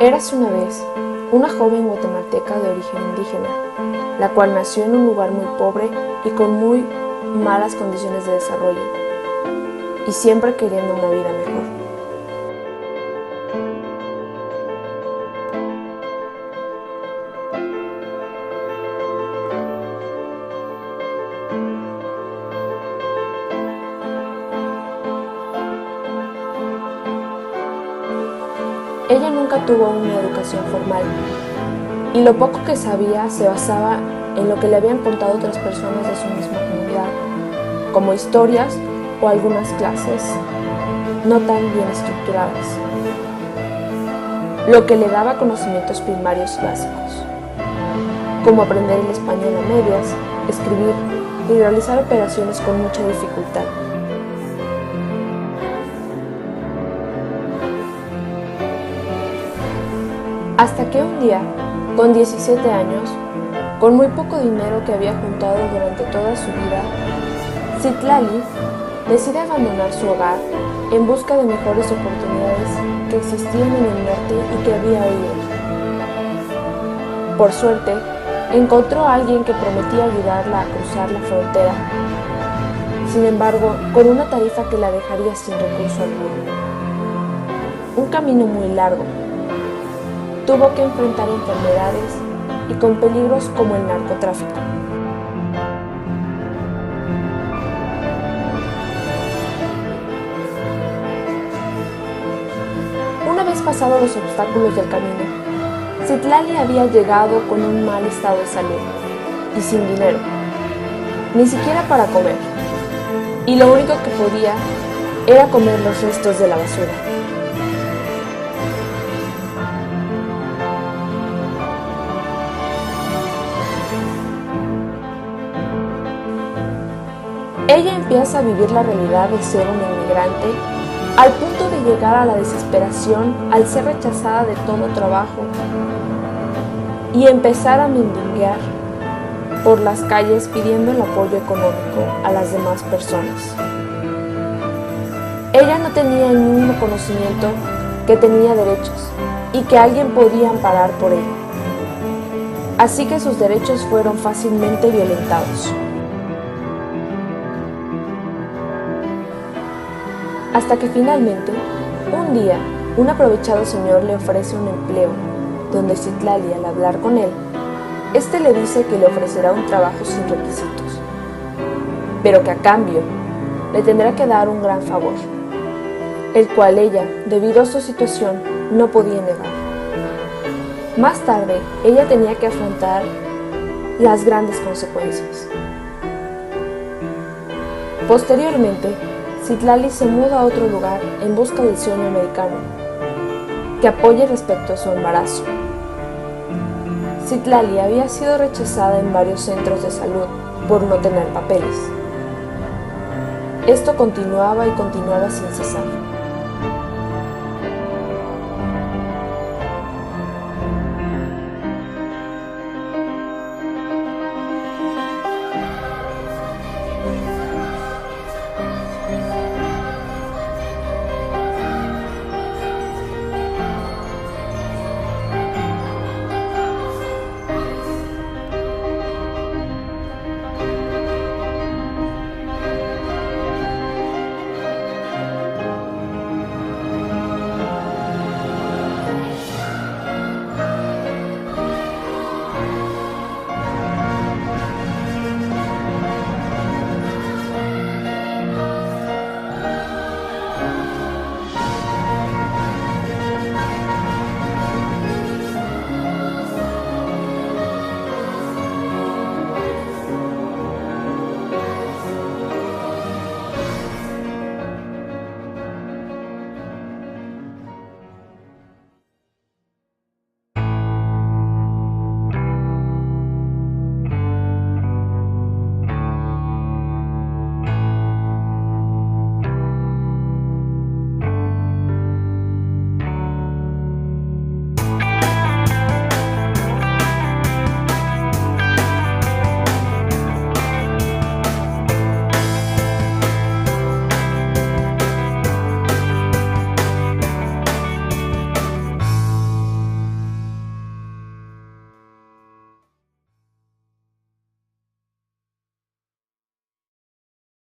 Érase una vez una joven guatemalteca de origen indígena, la cual nació en un lugar muy pobre y con muy malas condiciones de desarrollo, y siempre queriendo una vida mejor. Ella nunca tuvo una educación formal, y lo poco que sabía se basaba en lo que le habían contado otras personas de su misma comunidad, como historias o algunas clases no tan bien estructuradas, lo que le daba conocimientos primarios básicos, como aprender el español a medias, escribir y realizar operaciones con mucha dificultad. Hasta que un día, con 17 años, con muy poco dinero que había juntado durante toda su vida, Citlali decide abandonar su hogar en busca de mejores oportunidades que existían en el norte y que había oído. Por suerte, encontró a alguien que prometía ayudarla a cruzar la frontera, sin embargo, con una tarifa que la dejaría sin recurso alguno. Un camino muy largo. Tuvo que enfrentar enfermedades y con peligros como el narcotráfico. Una vez pasados los obstáculos del camino, Citlali había llegado con un mal estado de salud y sin dinero, ni siquiera para comer, y lo único que podía era comer los restos de la basura. Ella empieza a vivir la realidad de ser una inmigrante al punto de llegar a la desesperación al ser rechazada de todo trabajo y empezar a mendigar por las calles pidiendo el apoyo económico a las demás personas. Ella no tenía el mínimo conocimiento que tenía derechos y que alguien podía amparar por ella. Así que sus derechos fueron fácilmente violentados. Hasta que finalmente, un día, un aprovechado señor le ofrece un empleo, donde Citlali, al hablar con él, este le dice que le ofrecerá un trabajo sin requisitos, pero que a cambio le tendrá que dar un gran favor, el cual ella, debido a su situación, no podía negar. Más tarde, ella tenía que afrontar las grandes consecuencias. Posteriormente, Citlali se muda a otro lugar en busca del sueño americano, que apoye respecto a su embarazo. Citlali había sido rechazada en varios centros de salud por no tener papeles. Esto continuaba y continuaba sin cesar.